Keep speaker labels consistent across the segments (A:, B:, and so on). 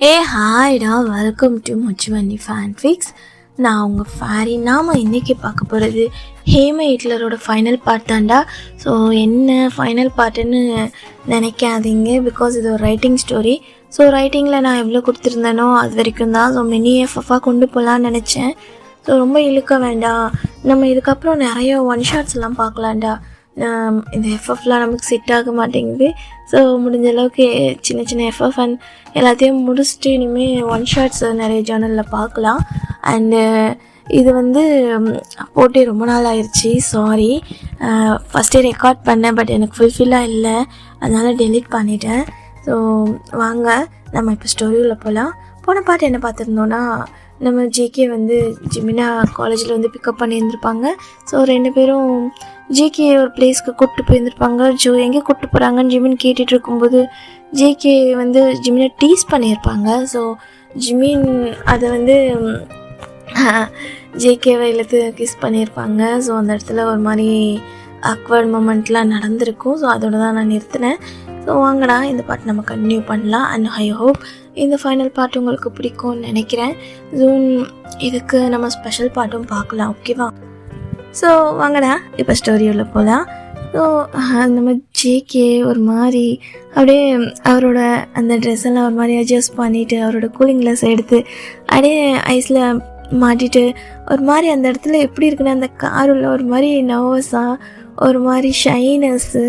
A: ஹாய்டா, welcome to முச்சுவன்னி ஃபேன்ஃபிக்ஸ். நான் உங்கள் fairy. நாம் இன்றைக்கி பார்க்க போகிறது ஹேம ஹிட்லரோட ஃபைனல் பார்ட் தான்டா. ஸோ என்ன ஃபைனல் பார்ட்டுன்னு நினைக்காதீங்க, பிகாஸ் இது ஒரு ரைட்டிங் ஸ்டோரி. ஸோ ரைட்டிங்கில் நான் எவ்வளோ கொடுத்துருந்தேனோ அது வரைக்கும் தான். ஸோ மினி எஃப்எஃபாக கொண்டு போகலான்னு நினச்சேன். ஸோ ரொம்ப இழுக்க வேண்டாம், நம்ம இதுக்கப்புறம் நிறைய ஒன் ஷாட்ஸ்லாம் பார்க்கலான்டா. இந்த எஃப்எஃப்லாம் நமக்கு செட் ஆக மாட்டேங்குது. ஸோ முடிஞ்ச அளவுக்கு சின்ன சின்ன எஃப்எஃப் அண்ட் எல்லாத்தையும் முடிச்சுட்டு இனிமேல் ஒன் ஷாட்ஸ் நிறைய ஜேர்னலில் பார்க்கலாம். அண்டு இது போட்டு ரொம்ப நாள் ஆயிடுச்சு, சாரி. ஃபஸ்ட்டே ரெக்கார்ட் பண்ணேன், பட் எனக்கு ஃபுல்ஃபில்லாக இல்லை, அதனால் டெலீட் பண்ணிட்டேன். ஸோ வாங்க நம்ம இப்போ ஸ்டோரியில் போகலாம். போன பாட்டு என்ன பார்த்துருந்தோன்னா, நம்ம ஜேகே ஜிமினா காலேஜில் பிக்கப் பண்ணியிருந்திருப்பாங்க. ஸோ ரெண்டு பேரும் ஜேகே ஒரு பிளேஸ்க்கு கூப்பிட்டு போயிருந்திருப்பாங்க. எங்கே கூப்பிட்டு போகிறாங்கன்னு ஜிமின் கேட்டுட்டு இருக்கும்போது ஜேகே ஜிமினை டீஸ் பண்ணியிருப்பாங்க. ஸோ ஜிமின் அதை ஜேகேவை இழுத்து கிஸ் பண்ணியிருப்பாங்க. ஸோ அந்த இடத்துல ஒரு மாதிரி அக்வர்ட் மூமெண்ட்லாம் நடந்திருக்கும். ஸோ அதோட தான் நான் நிறுத்தினேன். ஸோ வாங்கடா இந்த பாட்டு நம்ம கண்டினியூ பண்ணலாம். அண்ட் ஐ ஹோப் இந்த ஃபைனல் பார்ட் உங்களுக்கு பிடிக்கும்னு நினைக்கிறேன். ஜூன் இதுக்கு நம்ம ஸ்பெஷல் பாட்டும் பார்க்கலாம், ஓகேவா? ஸோ வாங்கடா இப்போ ஸ்டோரியுள்ள போகலாம். ஸோ நம்ம ஜேகே ஒரு மாதிரி அப்படியே அவரோட அந்த ட்ரெஸ்ஸெல்லாம் ஒரு மாதிரி அட்ஜஸ்ட் பண்ணிவிட்டு அவரோட கூலிங் கிளாஸ் எடுத்து அப்படியே ஐஸில் மாட்டிட்டு ஒரு மாதிரி அந்த இடத்துல எப்படி இருக்குன்னா, அந்த காரில் ஒரு மாதிரி நர்வஸாக, ஒரு மாதிரி ஷைனஸ்ஸு,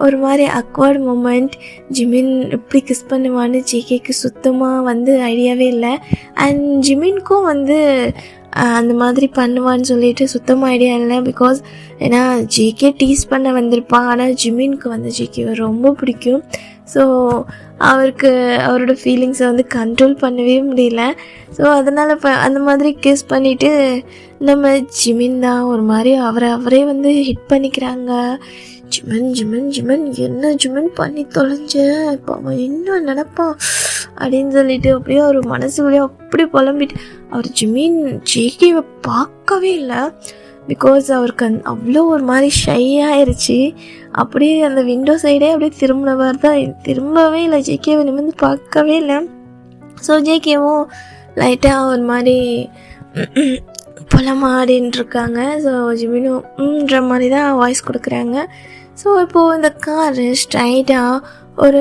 A: ஒரு மாதிரி அக்வர்ட் மூமெண்ட். ஜிமின் எப்படி கிஸ் பண்ணுவான்னு ஜேகேக்கு சுத்தமாக ஐடியாவே இல்லை. அண்ட் ஜிமின்க்கும் அந்த மாதிரி பண்ணுவான்னு சொல்லிட்டு சுத்தமாக ஐடியா இல்லை. பிகாஸ் ஏன்னா ஜேகே டீஸ் பண்ண வந்திருப்பான், ஆனால் ஜிமின்க்கு ஜேகேவை ரொம்ப பிடிக்கும். ஸோ அவருக்கு அவரோட ஃபீலிங்ஸை கண்ட்ரோல் பண்ணவே முடியல. ஸோ அதனால் இப்போ அந்த மாதிரி கிஸ் பண்ணிவிட்டு நம்ம ஜிமின் தான் ஒரு மாதிரி அவரே ஹிட் பண்ணிக்கிறாங்க. ஜிமன் ஜிமன் ஜிமன் என்ன ஜிமன் பண்ணி தொலைஞ்ச, இப்போ அவன் என்ன நினப்பான் அப்படின்னு சொல்லிட்டு அப்படியே அவர் மனசுக்குள்ளேயே அப்படி புலம்பிட்டு அவர் ஜிமின் ஜேகேவை பார்க்கவே இல்லை. பிகாஸ் அவருக்கு அவ்வளோ ஒரு மாதிரி ஷை ஆயிடுச்சு. அப்படியே அந்த விண்டோ சைடே அப்படியே திரும்பினவர் தான், திரும்பவே இல்லை, ஜேகேவை நிமிர்ந்து பார்க்கவே இல்லை. ஸோ ஜேகேவும் லைட்டாக ஒரு மாதிரி புலமாடின்னு இருக்காங்க. ஸோ ஜிமினும்ன்ற மாதிரி தான் வாய்ஸ் கொடுக்குறாங்க. ஸோ இப்போது இந்த காரு ஸ்ட்ரைட்டாக ஒரு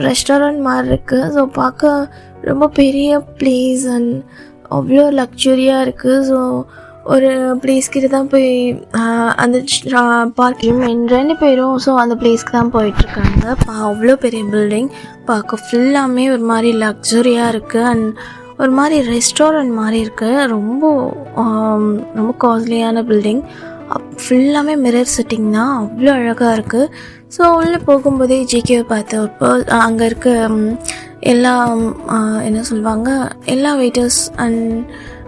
A: ரெஸ்டாரண்ட் மாதிரி இருக்குது. ஸோ பார்க்க ரொம்ப பெரிய பிளேஸ் அண்ட் அவ்வளோ லக்ஸுரியாக இருக்குது. ஸோ ஒரு பிளேஸ்கிட்ட தான் போய் அந்த பார்க்கிங் ரெண்டு பேரும் ஸோ அந்த பிளேஸ்க்கு தான் போயிட்டுருக்காங்க. அவ்வளோ பெரிய பில்டிங் பார்க்க ஃபுல்லாமே ஒரு மாதிரி லக்ஸுரியாக இருக்குது அண்ட் ஒரு மாதிரி ரெஸ்டாரண்ட் மாதிரி இருக்குது. ரொம்ப காஸ்ட்லியான பில்டிங், ஃபுல்லாமே மிரர் செட்டிங் தான், அவ்வளோ அழகாக இருக்குது. ஸோ உள்ளே போகும்போதே ஜேகேவை பார்த்து அங்கே இருக்க எல்லா என்ன சொல்லுவாங்க, எல்லா வெயிட்டர்ஸ் அண்ட்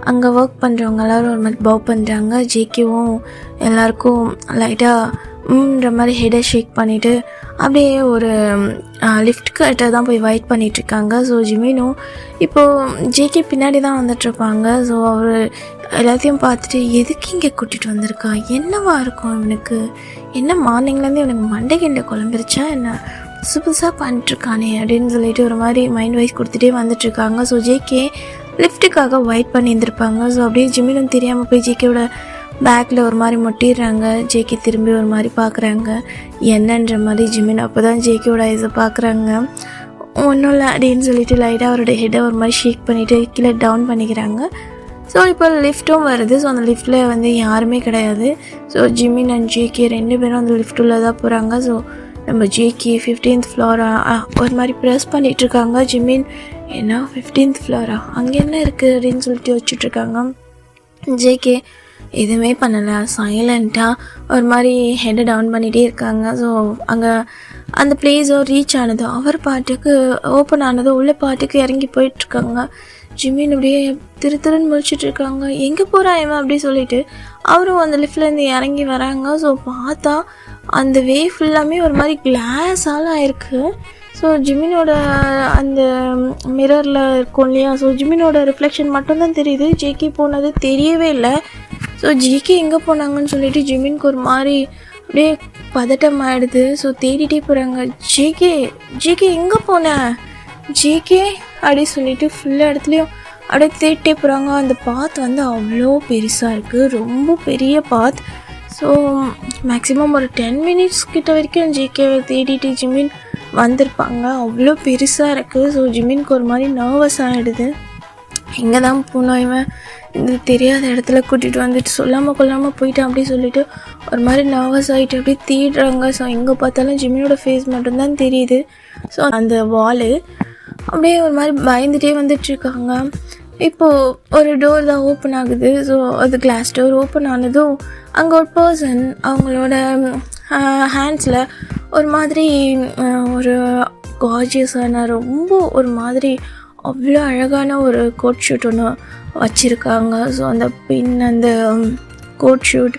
A: அங்கே ஒர்க் பண்ணுறவங்க எல்லோரும் ஒரு மாதிரி பவ் பண்ணுறாங்க. ஜேகேவும் எல்லாருக்கும் லைட்டாக மாதிரி ஹெடை ஷேக் பண்ணிவிட்டு அப்படியே ஒரு லிஃப்ட் கிட்ட தான் போய் வெயிட் பண்ணிகிட்ருக்காங்க. ஸோ ஜிமினும் இப்போது ஜேகே பின்னாடி தான் வந்துட்டுருப்பாங்க. ஸோ அவர் எல்லாத்தையும் பார்த்துட்டு எதுக்கு இங்கே கூட்டிகிட்டு வந்திருக்கா, என்னவா இருக்கும் இவனுக்கு, என்ன மார்னிங்லேருந்து இவனுக்கு மண்டைக்கிண்ட குழம்பிருச்சா, என்ன புதுசு புதுசாக பண்ணிட்டுருக்கானே அப்படின்னு சொல்லிட்டு ஒரு மாதிரி மைண்ட் வைஸ் கொடுத்துட்டே வந்துட்டுருக்காங்க. ஸோ ஜேகே லிஃப்ட்டுக்காக வெயிட் பண்ணியிருந்திருப்பாங்க. ஸோ அப்படியே ஜிமினும் தெரியாமல் போய் ஜேகேவோட பேக்கில் ஒரு மாதிரி முட்டிடுறாங்க. ஜேகே திரும்பி ஒரு மாதிரி பார்க்குறாங்க, என்னன்ற மாதிரி ஜிமின் அப்போ தான் ஜேகேவோட ஐஸை பார்க்குறாங்க. ஒன்றும் இல்லை அப்படின்னு சொல்லிட்டு லைட்டாக அவரோட ஹெட்டை ஒரு மாதிரி ஷேக் பண்ணிவிட்டு கீழே டவுன் பண்ணிக்கிறாங்க. ஸோ இப்போ லிஃப்ட்டும் வருது. ஸோ அந்த லிஃப்ட்டில் யாருமே கிடையாது. ஸோ ஜிமின் அண்ட் ஜேகே ரெண்டு பேரும் அந்த லிஃப்ட்டுள்ள தான் போகிறாங்க. ஸோ நம்ம ஜேகே 15th ஃப்ளோரா ஒரு மாதிரி ப்ரெஸ் பண்ணிகிட்ருக்காங்க. ஜிமின் என்ன 15th ஃப்ளோரா, அங்கே என்ன இருக்குது அப்படின்னு சொல்லிட்டு வச்சுட்ருக்காங்க. ஜேகே எதுவுமே பண்ணலை, சைலண்ட்டாக ஒரு மாதிரி ஹெட்டை டவுன் பண்ணிகிட்டே இருக்காங்க. ஸோ அங்கே அந்த பிளேஸோ ரீச் ஆனது, அவர் பாட்டுக்கு ஓப்பன் ஆனதோ உள்ள பாட்டுக்கு இறங்கி போயிட்டுருக்காங்க. ஜிமின் அப்படியே திருன்னு முழிச்சிட்ருக்காங்க, எங்கே போகிறான் இவன் அப்படி சொல்லிட்டு அவரும் அந்த லிஃப்ட்லேருந்து இறங்கி வராங்க. ஸோ பார்த்தா அந்த வே ஃபுல்லாமே ஒரு மாதிரி கிளாஸால் ஆயிருக்கு. ஸோ ஜிமினோட அந்த மிரரில் இருக்கும் இல்லையா, ஸோ ஜிமினோட ரிஃப்ளெக்ஷன் மட்டும்தான் தெரியுது, ஜேகே போனது தெரியவே இல்லை. ஸோ ஜேகே எங்கே போனாங்கன்னு சொல்லிட்டு ஜிமினுக்கு ஒரு மாதிரி அப்படியே பதட்டம் ஆகிடுது. ஸோ தேடிட்டே போகிறாங்க, ஜேகே எங்கே போன, ஜேகே அப்படி சொல்லிட்டு ஃபுல்லாக இடத்துலையும் அப்படியே தேடிட்டே போகிறாங்க. அந்த பாத் வந்து அவ்வளோ பெருசாக இருக்குது, ரொம்ப பெரிய பாத். ஸோ மேக்ஸிமம் ஒரு 10 minutes கிட்ட வரைக்கும் ஜேகேவை தேடிட்டு ஜிமின் வந்திருப்பாங்க. அவ்வளோ பெருசாக இருக்குது. ஸோ ஜிமின்க்கு ஒரு மாதிரி நர்வஸ் ஆகிடுது. எங்கே தான் போனோம், இவன் இந்த தெரியாத இடத்துல கூட்டிகிட்டு வந்துட்டு சொல்லாமல் கொள்ளாமல் போயிட்டான் அப்படி சொல்லிட்டு ஒரு மாதிரி நர்வஸ் ஆகிட்டு அப்படியே தேடுறாங்க. ஸோ எங்கே பார்த்தாலும் ஜிமினோட ஃபேஸ் மட்டும்தான் தெரியுது. ஸோ அந்த வாலு அப்படியே ஒரு மாதிரி பயந்துகிட்டே வந்துட்டுருக்காங்க. இப்போது ஒரு டோர் தான் ஓப்பன் ஆகுது. ஸோ அது கிளாஸ் டோர் ஓப்பன் ஆனதும் அங்கே ஒரு பர்சன் அவங்களோட ஹேண்ட்ஸில் ஒரு மாதிரி ஒரு கார்ஜியஸான ரொம்ப ஒரு மாதிரி அவ்வளோ அழகான ஒரு கோட் ஷூட் ஒன்று வச்சுருக்காங்க. ஸோ அந்த பின் அந்த கோட் ஷூட்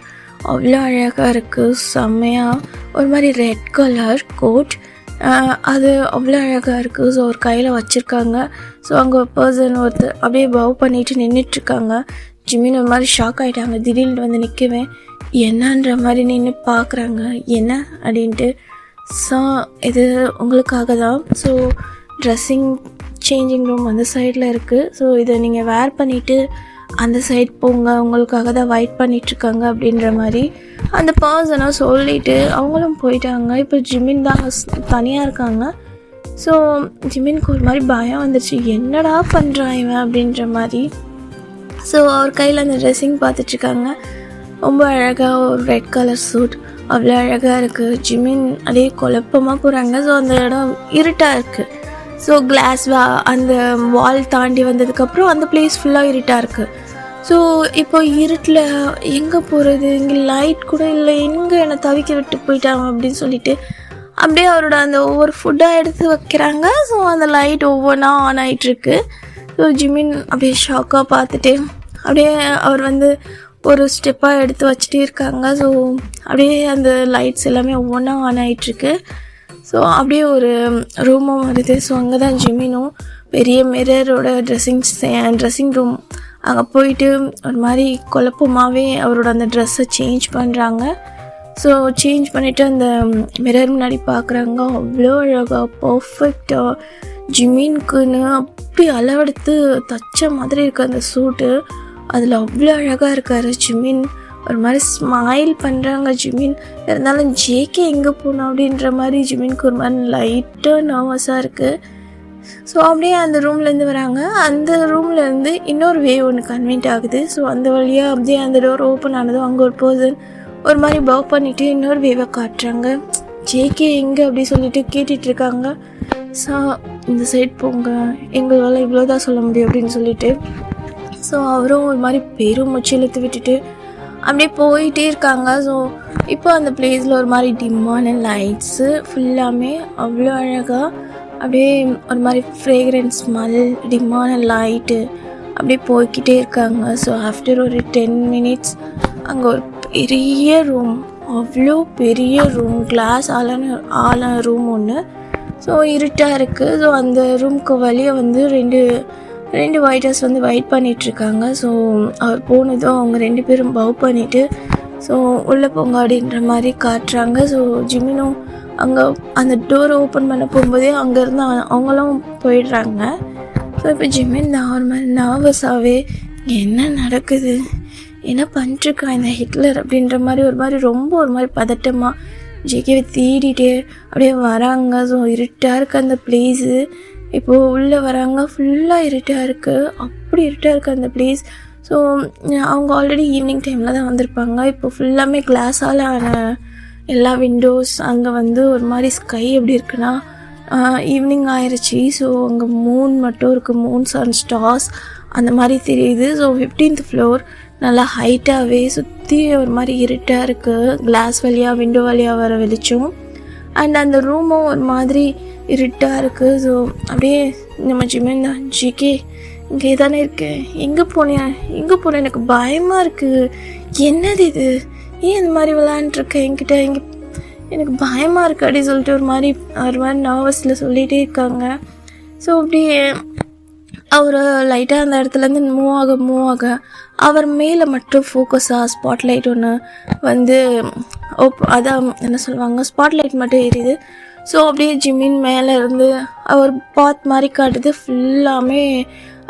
A: அவ்வளோ அழகாக இருக்குது, செம்மையாக ஒரு மாதிரி ரெட் கலர் கோட், அது அவ்வளோ அழகாக இருக்குது. ஸோ ஒரு கையில் வச்சுருக்காங்க. ஸோ அங்கே ஒரு பர்சன் ஒருத்தர் அப்படியே பவ் பண்ணிட்டு நின்றுட்டுருக்காங்க. ஜிமின் ஒரு மாதிரி ஷாக் ஆகிட்டாங்க. திடீர்னு வந்து நிற்கவே என்னன்ற மாதிரி நின்று பார்க்குறாங்க, என்ன அப்படின்ட்டு. ஸோ இது உங்களுக்காக தான். ஸோ ட்ரெஸ்ஸிங் சேஞ்சிங் ரூம் அந்த சைடில் இருக்குது. ஸோ இதை நீங்கள் வேர் பண்ணிவிட்டு அந்த சைட் போங்க, உங்களுக்காக தான் வெயிட் பண்ணிகிட்ருக்காங்க அப்படின்ற மாதிரி அந்த பர்சனை சொல்லிவிட்டு அவங்களும் போயிட்டாங்க. இப்போ ஜிமின் தான் தனியாக இருக்காங்க. ஸோ ஜிமின்க்கு ஒரு மாதிரி பயம் வந்துடுச்சு, என்னடா பண்ணுறான் இவன் அப்படின்ற மாதிரி. ஸோ அவர் கையில் அந்த ட்ரெஸ்ஸிங் பார்த்துட்ருக்காங்க. ரொம்ப அழகாக ஒரு ரெட் கலர் சூட் அவ்வளோ அழகாக இருக்குது. ஜிமின் அப்படியே குழப்பமாக போகிறாங்க. ஸோ அந்த இடம் இருட்டாக இருக்குது. ஸோ கிளாஸ் அந்த வால் தாண்டி வந்ததுக்கப்புறம் அந்த பிளேஸ் ஃபுல்லாக இருட்டாக இருக்குது. ஸோ இப்போ இருட்டில் எங்கே போகிறது, இங்கே லைட் கூட இல்லை, எங்கே என்னை தவிக்க விட்டு போயிட்டாங்க அப்படின்னு சொல்லிட்டு அப்படியே அவரோட அந்த ஒவ்வொரு ஃபுட்டாக எடுத்து வைக்கிறாங்க. ஸோ அந்த லைட் ஒவ்வொன்றா ஆன் ஆகிட்டுருக்கு. ஸோ ஜிமின் அப்படியே ஷாக்காக பார்த்துட்டு அப்படியே அவர் வந்து ஒரு ஸ்டெப்பாக எடுத்து வச்சுட்டே இருக்காங்க. ஸோ அப்படியே அந்த லைட்ஸ் எல்லாமே ஒவ்வொன்றா ஆன் ஆகிட்டுருக்கு. ஸோ அப்படியே ஒரு ரூமும் வருது. ஸோ அங்கே தான் ஜிமினும் பெரிய மிரரோட ட்ரெஸ்ஸிங் ரூம் அங்கே போயிட்டு ஒரு மாதிரி குழப்பமாகவே அவரோட அந்த ட்ரெஸ்ஸை சேஞ்ச் பண்ணுறாங்க. ஸோ சேஞ்ச் பண்ணிவிட்டு அந்த மிரர் முன்னாடி பார்க்குறாங்க. அவ்வளோ அழகாக பர்ஃபெக்டாக ஜிமின்க்குன்னு அப்படி அளவெடுத்து தச்ச மாதிரி இருக்குது அந்த சூட்டு. அதில் அவ்வளோ அழகாக இருக்கார் ஜிமின். ஒரு மாதிரி ஸ்மைல் பண்ணுறாங்க ஜிமின். இருந்தாலும் ஜேகே எங்கே போகணும் அப்படின்ற மாதிரி ஜிமின்க்கு ஒரு மாதிரி லைட்டாக நர்வஸாக இருக்குது. ஸோ அப்படியே அந்த ரூம்லேருந்து வராங்க. அந்த ரூம்லேருந்து இன்னொரு வேவ் ஒன்று கன்வெர்ட் ஆகுது. ஸோ அந்த வழியாக அப்படியே அந்த டோர் ஓப்பன் ஆனதும் அங்கே ஒரு பர்சன் ஒரு மாதிரி பவ் பண்ணிவிட்டு இன்னொரு வேவை காட்டுறாங்க. ஜேகே எங்கே அப்படி சொல்லிட்டு கேட்டுட்ருக்காங்க. ஸோ இந்த சைட் போங்க, எங்களால் இவ்வளோதான் சொல்ல முடியும் அப்படின்னு சொல்லிட்டு. ஸோ அவரும் ஒரு மாதிரி பெரும் மூச்சு இழுத்து விட்டுட்டு அப்படியே போயிட்டே இருக்காங்க. ஸோ இப்போ அந்த பிளேஸில் ஒரு மாதிரி டிம்மான லைட்ஸு ஃபுல்லாமே அவ்வளோ அழகாக அப்படியே ஒரு மாதிரி ஃப்ரேக்ரன்ஸ் ஸ்மெல், டிம்மான லைட்டு அப்படியே போய்கிட்டே இருக்காங்க. ஸோ ஆஃப்டர் ஒரு 10 minutes அங்கே ஒரு பெரிய ரூம், அவ்வளோ பெரிய ரூம், கிளாஸ் ஆளான ரூம் ஒன்று. ஸோ இருட்டாக இருக்குது. ஸோ அந்த ரூமுக்கு வழியை வந்து ரெண்டு வைட்டர்ஸ் வந்து வெயிட் பண்ணிகிட்ருக்காங்க. ஸோ அவர் போனதும் அவங்க 2 பேரும் பவ் பண்ணிவிட்டு ஸோ உள்ளே போங்க அப்படின்ற மாதிரி காட்டுறாங்க. ஸோ ஜிமினும் அங்கே அந்த டோரை ஓப்பன் பண்ண போகும்போதே அங்கேருந்து அவங்களும் போயிடுறாங்க. ஸோ இப்போ ஜிமின் தான் ஒரு மாதிரி நர்வஸாகவே என்ன நடக்குது, என்ன பண்ணிட்டுருக்கான் இந்த ஹிட்லர் அப்படின்ற மாதிரி ஒரு மாதிரி பதட்டமாக ஜேகேவை தேடிட்டே அப்படியே வராங்க. ஸோ இருட்டாக இருக்குது அந்த பிளேஸு. இப்போது உள்ளே வராங்க, ஃபுல்லாக இருட்டாக இருக்குது, அப்படி இருட்டாக இருக்குது அந்த பிளேஸ். ஸோ அவங்க ஆல்ரெடி ஈவினிங் டைமில் தான் வந்திருப்பாங்க. இப்போ ஃபுல்லாமே கிளாஸால் ஆன எல்லா விண்டோஸ். அங்கே வந்து ஒரு மாதிரி ஸ்கை எப்படி இருக்குன்னா ஈவினிங் ஆயிடுச்சு. ஸோ அங்கே மூன் மட்டும் இருக்குது, மூன்ஸ் அண்ட் ஸ்டார்ஸ் அந்த மாதிரி தெரியுது. ஸோ 15th floor நல்லா ஹைட்டாகவே சுற்றி ஒரு மாதிரி இருட்டாக இருக்குது, கிளாஸ் வழியாக விண்டோ வழியாக வர வெளிச்சம். அண்ட் அந்த ரூமும் ஒரு மாதிரி இருட்டாக இருக்குது. ஸோ அப்படியே நம்ம ஜிமின் தான், ஜிகே இங்கே தானே இருக்கு, எங்கே போனேன் எனக்கு பயமாக இருக்குது, என்னது இது, ஏன் இந்த மாதிரி விளையாண்டுருக்கேன் என்கிட்ட, எனக்கு பயமாக இருக்குது அப்படின்னு சொல்லிட்டு ஒரு மாதிரி நர்வஸில் சொல்லிகிட்டே இருக்காங்க. ஸோ அப்படியே அவர் லைட்டாக அந்த இடத்துலேருந்து மூவ் ஆக அவர் மேலே மட்டும் ஃபோக்கஸாக ஸ்பாட்லைட் ஒன்று வந்து அதான் என்ன சொல்லுவாங்க, ஸ்பாட்லைட் மட்டும் எரியுது. ஸோ அப்படியே ஜிமின் மேலே இருந்து அவர் பாத் மாதிரி காட்டுது. ஃபுல்லாமே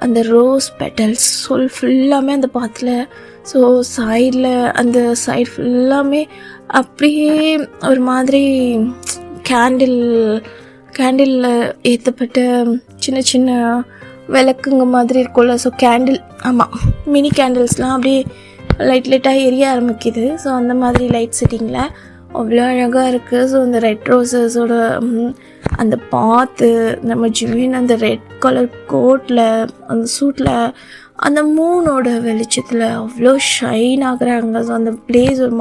A: அந்த ரோஸ் பெட்டல்ஸ் ஃபுல்லாமே அந்த பாத்தில். ஸோ சைடில் அந்த சைடு ஃபுல்லாமே அப்படியே ஒரு மாதிரி கேண்டிலில் ஏற்றப்பட்ட சின்ன சின்ன விளக்குங்க மாதிரி இருக்கும்ல. ஸோ கேண்டில், ஆமாம், மினி கேண்டில்ஸ்லாம் அப்படியே லைட்டாக எரிய ஆரம்பிக்குது. ஸோ அந்த மாதிரி லைட் செட்டிங்கில் அவ்வளோ அழகாக இருக்குது. ஸோ அந்த ரெட் ரோசஸோட அந்த பாத்து, நம்ம ஜிமின் அந்த ரெட் கலர் கோட்டில், அந்த சூட்டில், அந்த மூனோட வெளிச்சத்தில் அவ்வளோ ஷைன் ஆகுறாங்க. ஸோ அந்த பிளேஸ் ஒரு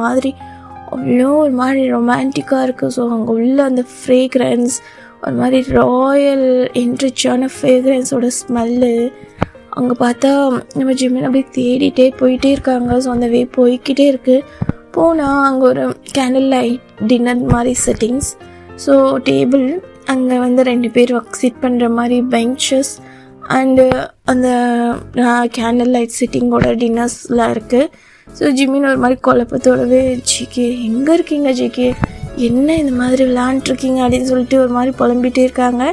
A: மாதிரி ரொமான்டிக்காக இருக்குது. ஸோ அங்கே உள்ள அந்த ஃப்ரேக்ரன்ஸ் ஒரு மாதிரி ராயல் என்ரிச்சான ஃப்ரேக்ரன்ஸோட ஸ்மெல்லு. அங்கே பார்த்தா நம்ம ஜிமின் அப்படியே தேடிட்டே போயிட்டே இருக்காங்க. ஸோ அந்த வே போய்கிட்டே இருக்குது. போனால் அங்கே ஒரு கேண்டில் லைட் டின்னர் மாதிரி செட்டிங்ஸ். ஸோ டேபிள், அங்கே வந்து 2 பேர் சிட் பண்ணுற மாதிரி பெஞ்சஸ் அண்டு அந்த கேண்டில் லைட் செட்டிங்கோட டின்னர்ஸ்லாம் இருக்குது. ஸோ ஜிமின் ஒரு மாதிரி குழப்பத்தோடவே, ஜிகே எங்கே இருக்கீங்க ஜிகே, என்ன இந்த மாதிரி விளாண்டுருக்கீங்க அப்படின்னு சொல்லிட்டு ஒரு மாதிரி புலம்பிகிட்டே இருக்காங்க.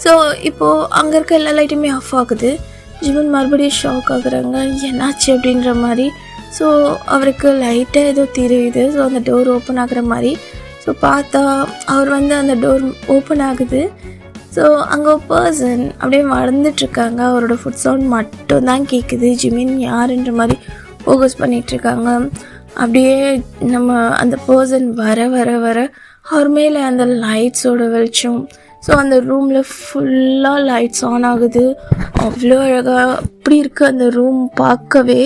A: ஸோ இப்போது அங்கே இருக்க எல்லா லைட்டுமே ஆஃப் ஆகுது. ஜிமின் மறுபடியும் ஷாக் ஆகுறாங்க, என்னாச்சு அப்படின்ற மாதிரி. ஸோ அவருக்கு லைட்டாக ஏதோ தெரியுது. ஸோ அந்த டோர் ஓப்பன் ஆகுற மாதிரி. ஸோ பார்த்தா அவர் வந்து அந்த டோர் ஓப்பன் ஆகுது. ஸோ அங்கே ஒரு பர்சன் அப்படியே வளர்ந்துட்டுருக்காங்க. அவரோட ஃபுட் சவுண்ட் மட்டும் தான் கேட்குது. ஜிமின் யாருன்ற மாதிரி ஃபோக்கஸ் பண்ணிகிட்ருக்காங்க. அப்படியே நம்ம அந்த பர்சன் வர வர வர அவர் மேலே அந்த லைட்ஸோட வெளிச்சம். ஸோ அந்த ரூமில் ஃபுல்லாக லைட்ஸ் ஆன் ஆகுது. அவ்வளோ அழகாக அப்படி இருக்குது அந்த ரூம் பார்க்கவே.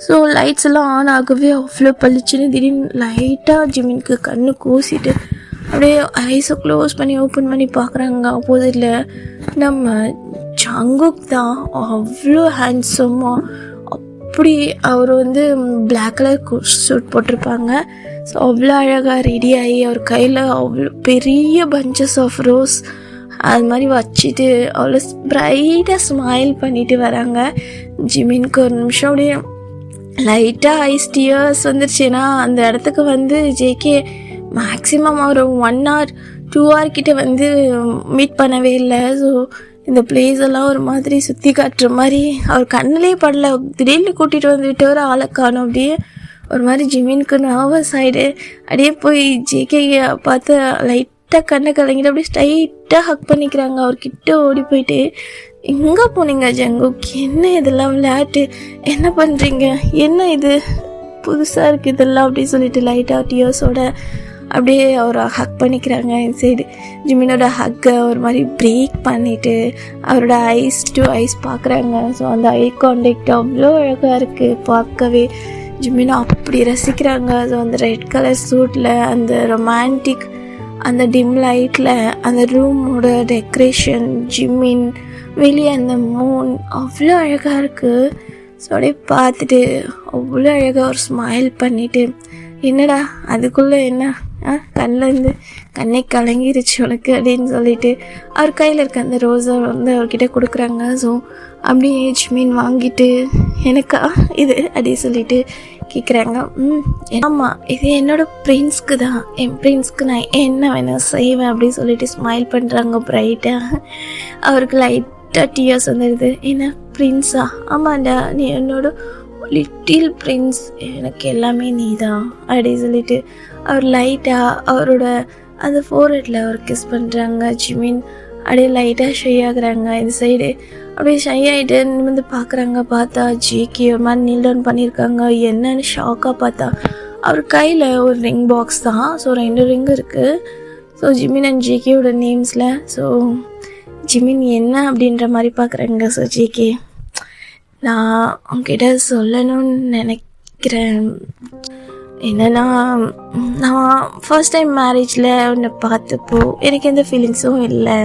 A: ஸோ லைட்ஸ் எல்லாம் ஆன் ஆகவே அவ்வளோ பளிச்சுன்னு திடீர்னு லைட்டாக ஜிமினுக்கு கண்ணு கூசிட்டு அப்படியே ஐஸை க்ளோஸ் பண்ணி ஓப்பன் பண்ணி பார்க்குறாங்க. ஆப்போசிட்டில் நம்ம ஜங்குக் தான். அவ்வளோ ஹேண்ட்ஸமாக, அப்படி அவர் வந்து பிளாக் கலர் சூட் போட்டிருப்பாங்க. ஸோ அவ்வளோ அழகாக ரெடி ஆகி அவர் கையில் அவ்வளோ பெரிய பஞ்சஸ் ஆஃப் ரோஸ் அது மாதிரி வச்சுட்டு அவ்வளோ ப்ரைட்டாக ஸ்மைல் பண்ணிட்டு வராங்க. ஜிமினுக்கு ஒரு நிமிஷம் அப்படியே லைட்டாக ஐஸ் டியர்ஸ் வந்துருச்சு. ஏன்னா அந்த இடத்துக்கு வந்து ஜேகே மேக்ஸிமம் அவர் 1 hour 2 hour கிட்டே வந்து மீட் பண்ணவே இல்லை. ஸோ இந்த பிளேஸ் எல்லாம் ஒரு மாதிரி சுற்றி காட்டுற மாதிரி அவர் கண்ணிலே படல. திடீர்னு கூட்டிகிட்டு வந்து விட்டவர் ஆளை காணும். அப்படியே ஒரு மாதிரி ஜிமினுக்கு நர்வஸ் ஆகிடு. அப்படியே போய் ஜேகே பார்த்து லைட்டாக கண்ணை கலங்கிட்டு அப்படியே ஸ்ட்ரைட்டாக ஹக் பண்ணிக்கிறாங்க. அவர்கிட்ட ஓடி போயிட்டு, எங்கே போனீங்க ஜங்குக், என்ன இதெல்லாம் விளையாட்டு, என்ன பண்ணுறீங்க, என்ன இது புதுசாக இருக்குது இதெல்லாம் அப்படின்னு சொல்லிட்டு லைட்டாக டியர்ஸோட அப்படியே அவரை ஹக் பண்ணிக்கிறாங்க. இந்த சைடு ஜிமினோட ஹக்கை ஒரு மாதிரி பிரேக் பண்ணிவிட்டு அவரோட ஐஸ் டு ஐஸ் பார்க்குறாங்க. ஸோ அந்த ஐ கான்டாக்ட் அவ்வளோ அழகாக இருக்குது பார்க்கவே. ஜிமினை அப்படி ரசிக்கிறாங்க. ஸோ அந்த ரெட் கலர் சூட்டில், அந்த ரொமான்டிக், அந்த டிம் லைட்டில், அந்த ரூமோட டெக்கரேஷன், ஜிமின் வெளியே அந்த மூன் அவ்வளோ அழகாக இருக்குது. ஸோ அப்படியே பார்த்துட்டு அவ்வளோ அழகாக ஒரு ஸ்மைல் பண்ணிவிட்டு, என்னடா அதுக்குள்ளே என்ன கண்ணிலேருந்து கண்ணை கலங்கிருச்சு உனக்கு அப்படின்னு சொல்லிட்டு அவர் கையில் இருக்க அந்த ரோஸை வந்து அவர்கிட்ட கொடுக்குறாங்க. ஸோ அப்படியே ஜிமின் வாங்கிட்டு, எனக்கா இது அப்படின்னு சொல்லிட்டு கேட்குறாங்க. ஆமாம், இது என்னோடய பிரின்ஸ்க்கு தான், என் பிரின்ஸ்க்கு நான் என்ன வேணும் செய்வேன் அப்படின்னு சொல்லிட்டு ஸ்மைல் பண்ணுறாங்க ப்ரைட்டாக. அவருக்கு லைட்டாக டியர்ஸ் வந்துடுது. என்ன பிரின்ஸா? ஆமாண்டா, நீ என்னோட லிட்டில் பிரின்ஸ், எனக்கு எல்லாமே நீ தான் அப்படின்னு சொல்லிட்டு அவர் லைட்டாக அவரோட அந்த ஃபோர்ஹெட்டில் அவர் கிஸ் பண்ணுறாங்க. ஜிமின் அப்படியே லைட்டாக ஷை ஆகுறாங்க. இந்த சைடு அப்படியே ஷை ஆகிட்டு நிமிர்ந்து பார்க்குறாங்க. பார்த்தா ஜேகே ஒரு மாதிரி நீல் டவுன் பண்ணியிருக்காங்க. என்னன்னு ஷாக்காக பார்த்தா அவர் கையில் ஒரு ரிங் பாக்ஸ் தான். ஸோ 2 ரிங் இருக்குது. ஸோ ஜிமின் அண்ட் ஜேகேயோட நேம்ஸில். ஸோ ஜிமின் என்ன அப்படின்ற மாதிரி பார்க்குறாங்க. ஸோ ஜேகே, நான் உங்ககிட்ட சொல்லணும்னு நினைக்கிறேன். என்னென்னா, நான் ஃபர்ஸ்ட் டைம் மேரேஜில் உன்னை பார்த்தப்போ எனக்கு எந்த ஃபீலிங்ஸும் இல்லை.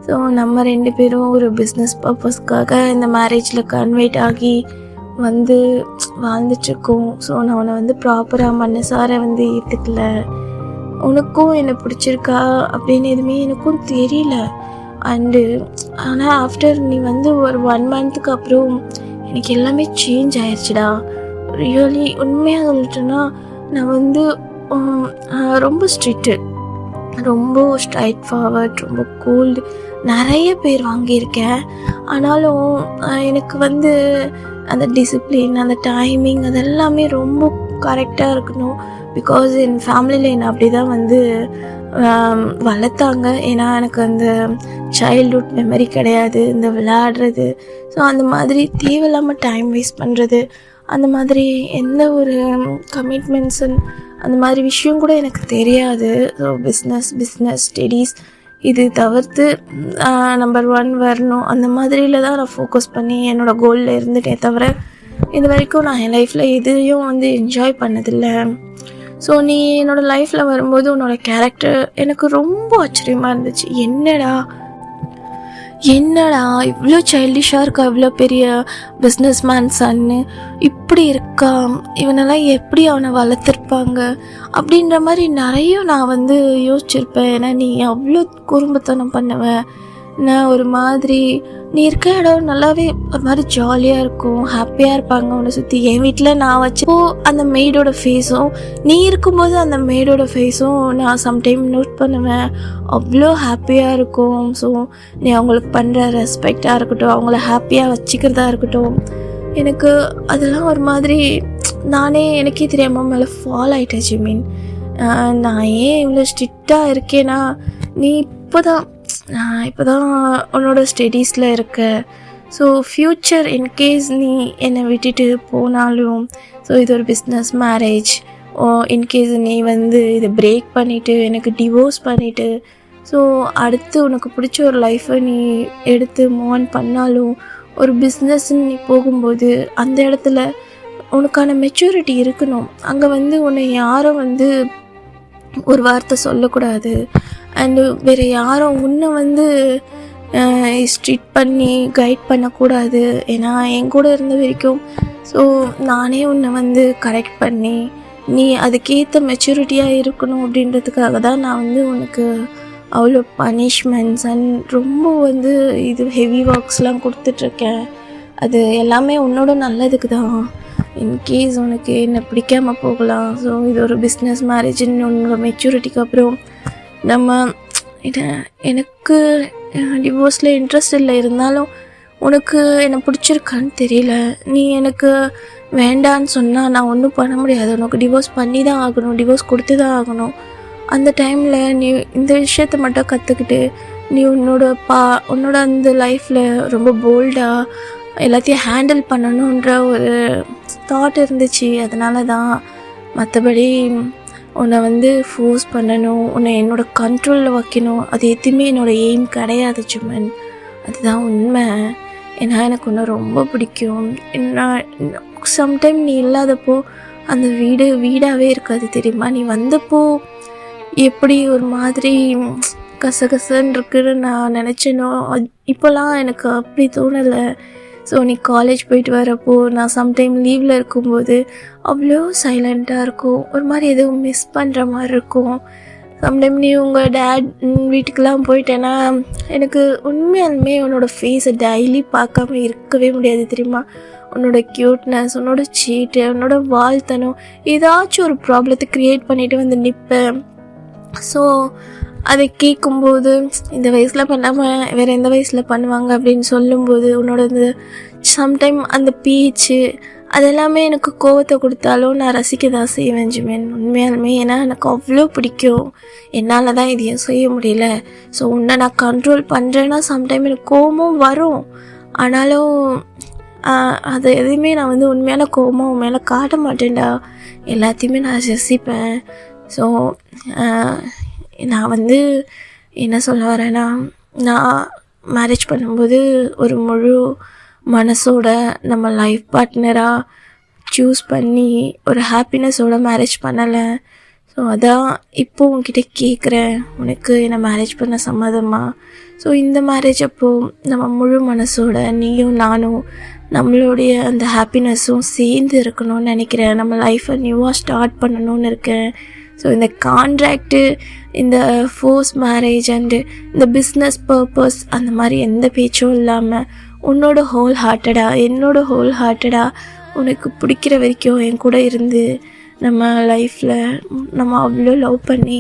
A: ஸோ நம்ம 2 பேரும் ஒரு பிஸ்னஸ் பர்பஸ்க்காக இந்த மேரேஜில் கன்வெர்ட் ஆகி வந்து வாழ்ந்துட்டுருக்கோம். ஸோ நான் உன்னை வந்து ப்ராப்பராக மனசார வந்து ஏற்றுக்கல. உனக்கும் என்னை பிடிச்சிருக்கா அப்படின்னு எதுவுமே எனக்கும் தெரியல. ஆனால் ஆஃப்டர் நீ வந்து ஒரு 1 monthக்கு அப்புறம் எனக்கு எல்லாமே சேஞ்ச் ஆயிடுச்சுடா. ரியலி உண்மையாக சொல்லிட்டேன்னா, நான் வந்து ரொம்ப ஸ்ட்ரிக்ட்டு. ரொம்ப ஸ்ட்ரைட் ஃபார்வர்ட், ரொம்ப கோல்டு. நிறைய பேர் வாங்கியிருக்கேன். ஆனாலும் எனக்கு வந்து அந்த டிசிப்ளின், அந்த டைமிங் அதெல்லாமே ரொம்ப கரெக்டாக இருக்கணும். பிகாஸ் என் ஃபேமிலியில் என்னை அப்படி தான் வந்து வளர்த்தாங்க. ஏன்னா எனக்கு அந்த சைல்ட்ஹுட் மெமரி கிடையாது, இந்த விளையாடுறது. ஸோ அந்த மாதிரி தேவையில்லாமல் டைம் வேஸ்ட் பண்ணுறது, அந்த மாதிரி எந்த ஒரு கமிட்மெண்ட்ஸ் அந்த மாதிரி விஷயம் கூட எனக்கு தெரியாது. ஸோ பிஸ்னஸ் ஸ்டடீஸ் இது தவிர்த்து நம்பர் 1 வரணும், அந்த மாதிரியில் தான் நான் ஃபோக்கஸ் பண்ணி என்னோடய கோலில் இருந்துட்டேன். தவிர இது வரைக்கும் நான் என் லைஃப்பில் எதையும் வந்து என்ஜாய் பண்ணதில்லை. ஸோ நீ என்னோடய லைஃப்பில் வரும்போது உன்னோட கேரக்டர் எனக்கு ரொம்ப ஆச்சரியமாக இருந்துச்சு. என்னடா இவ்வளோ சைல்டிஷாக இருக்கா, இவ்வளோ பெரிய பிஸ்னஸ் மேன் சன்னு இப்படி இருக்கா, இவனெல்லாம் எப்படி அவனை வளர்த்துருப்பாங்க அப்படின்ற மாதிரி நிறைய நான் வந்து யோசிச்சிருப்பேன். ஏன்னா நீ அவ்வளோ குறும்புத்தனம் பண்ணுவேன். நான் ஒரு மாதிரி நீ இருக்க இடம் நல்லாவே ஒரு மாதிரி ஜாலியாக இருக்கும், ஹாப்பியாக இருப்பாங்க உன்னை சுற்றி. என் வீட்டில் நான் வச்சப்போ அந்த மெய்டோட ஃபேஸும் நீ இருக்கும்போது அந்த மெய்டோட ஃபேஸும் நான் சம்டைம் நோட் பண்ணுவேன். அவ்வளோ ஹாப்பியாக இருக்கும். ஸோ நீ அவங்களுக்கு பண்ணுற ரெஸ்பெக்டாக இருக்கட்டும், அவங்கள ஹாப்பியாக வச்சுக்கிறதா இருக்கட்டும், எனக்கு அதெல்லாம் ஒரு மாதிரி எனக்கே தெரியாமல் மேலே ஃபால் ஆகிட்டேன். நான் ஏன் இவ்வளோ ஸ்ட்ரிக்டாக இருக்கேன்னா, நீ இப்போ தான் உன்னோட ஸ்டடீஸில் இருக்க. ஸோ ஃப்யூச்சர் இன்கேஸ் நீ என்னை விட்டுட்டு போனாலும், ஸோ இது ஒரு பிஸ்னஸ் மேரேஜ், இன்கேஸ் நீ வந்து இதை பிரேக் பண்ணிவிட்டு எனக்கு டிவோர்ஸ் பண்ணிவிட்டு ஸோ அடுத்து உனக்கு பிடிச்ச ஒரு லைஃப்பை நீ எடுத்து மூவ் ஆன் பண்ணாலும், ஒரு பிஸ்னஸ்ன்னு நீ போகும்போது அந்த இடத்துல உனக்கான மெச்சூரிட்டி இருக்கணும். அங்கே வந்து உன்னை யாரும் வந்து ஒரு வார்த்தை சொல்லக்கூடாது. அண்டு வேறு யாரும் உன்னை வந்து ஸ்ட்ரிட் பண்ணி கைட் பண்ணக்கூடாது. ஏன்னா என் கூட இருந்த வரைக்கும் ஸோ நானே உன்னை வந்து கரெக்ட் பண்ணி நீ அதுக்கேற்ற மெச்சூரிட்டியாக இருக்கணும் அப்படின்றதுக்காக தான் நான் வந்து உனக்கு அவ்வளோ பனிஷ்மெண்ட்ஸ் அண்ட் ரொம்ப வந்து இது ஹெவி ஒர்க்ஸ்லாம் கொடுத்துட்ருக்கேன். அது எல்லாமே உன்னோட நல்லதுக்கு தான். இன்கேஸ் உனக்கு என்ன பிடிக்காமல் போகலாம். ஸோ இது ஒரு பிஸ்னஸ் மேரேஜ்ன்னு உன்னோட மெச்சூரிட்டிக்கு அப்புறம் நம்ம எனக்கு டிவோர்ஸில் இன்ட்ரெஸ்ட் இல்லை, இருந்தாலும் உனக்கு என்னை பிடிச்சிருக்கான்னு தெரியல, நீ எனக்கு வேண்டான்னு சொன்னால் நான் ஒன்றும் பண்ண முடியாது. உனக்கு டிவோர்ஸ் பண்ணி தான் ஆகணும், டிவோர்ஸ் கொடுத்து தான் ஆகணும். அந்த டைமில் நீ இந்த விஷயத்தை மட்டும் கற்றுக்கிட்டு நீ உன்னோட அந்த லைஃப்பில் ரொம்ப போல்டாக எல்லாத்தையும் ஹேண்டில் பண்ணணுன்ற ஒரு தாட் இருந்துச்சு. அதனால தான். மற்றபடி உன்னை வந்து ஃபோர்ஸ் பண்ணணும், உன்னை என்னோடய கண்ட்ரோலில் வைக்கணும், அது எதுவுமே என்னோடய எய்ம் கிடையாது சுமன். அதுதான் உண்மை. ஏன்னா எனக்கு உன்னை ரொம்ப பிடிக்கும். சம்டைம் நீ இல்லாதப்போ அந்த வீடாகவே இருக்காது தெரியுமா. நீ வந்தப்போ எப்படி ஒரு மாதிரி கசகசன்னு இருக்குன்னு நான் நினச்சேனோ, இப்போலாம் எனக்கு அப்படி தோணலை. ஸோ நீ காலேஜ் போயிட்டு வரப்போ நான் சம்டைம் லீவில் இருக்கும்போது அவ்வளோ சைலண்ட்டாக இருக்கும், ஒரு மாதிரி எதுவும் மிஸ் பண்ணுற மாதிரி இருக்கும். சம்டைம் நீ உங்கள் டேட் வீட்டுக்கெலாம் போயிட்டேன்னா எனக்கு உண்மையாலுமே உன்னோட ஃபேஸை டெய்லி பார்க்காம இருக்கவே முடியாது தெரியுமா. உன்னோட க்யூட்னஸ், உன்னோட சீட்டு, உன்னோட வாழ்த்தனம், ஏதாச்சும் ஒரு ப்ராப்ளத்தை க்ரியேட் பண்ணிவிட்டு வந்து நிற்பேன். ஸோ அதை கேட்கும்போது இந்த வயசில் பண்ணாமல் வேறு எந்த வயசில் பண்ணுவாங்க அப்படின்னு சொல்லும்போது உன்னோட இந்த சம்டைம் அந்த பேச்சு அதெல்லாமே எனக்கு கோவத்தை கொடுத்தாலும் நான் ரசிக்க தான் செய்வேன் ஜிமேன் உண்மையாலுமே. ஏன்னா எனக்கு அவ்வளோ பிடிக்கும். என்னால் தான் இதையும் செய்ய முடியல. ஸோ உன்னை நான் கண்ட்ரோல் பண்ணுறேன்னா சம்டைம் எனக்கு கோவமும் வரும். ஆனாலும் அது எதுவுமே நான் வந்து உண்மையான கோவமாக உன் மேலே காட்ட மாட்டேன்டா. எல்லாத்தையுமே நான் ரசிப்பேன். ஸோ நான் வந்து என்ன சொல்ல வரேன்னா, நான் மேரேஜ் பண்ணும்போது ஒரு முழு மனசோட நம்ம லைஃப் பார்ட்னராக சூஸ் பண்ணி ஒரு ஹாப்பினஸோட மேரேஜ் பண்ணலை. ஸோ அதான் இப்போ உன்கிட்ட கேட்குறேன், உனக்கு என்னை மேரேஜ் பண்ண சம்மதமா? ஸோ இந்த மேரேஜ் அப்போது நம்ம முழு மனசோட நீயும் நானும் நம்மளுடைய அந்த ஹாப்பினஸும் சேர்ந்து இருக்கணும்னு நினைக்கிறேன். நம்ம லைஃப்பை நியூவாக ஸ்டார்ட் பண்ணணும்னு இருக்கேன். ஸோ இந்த கான்ட்ராக்டு, இந்த ஃபோர்ஸ் மேரேஜ் அண்டு இந்த பிஸ்னஸ் பர்பஸ் அந்த மாதிரி எந்த பேச்சும் இல்லாமல் உன்னோட ஹோல் ஹார்ட்டடாக உனக்கு பிடிக்கிற வரைக்கும் என் கூட இருந்து நம்ம லைஃப்பில் நம்ம அவ்வளோ லவ் பண்ணி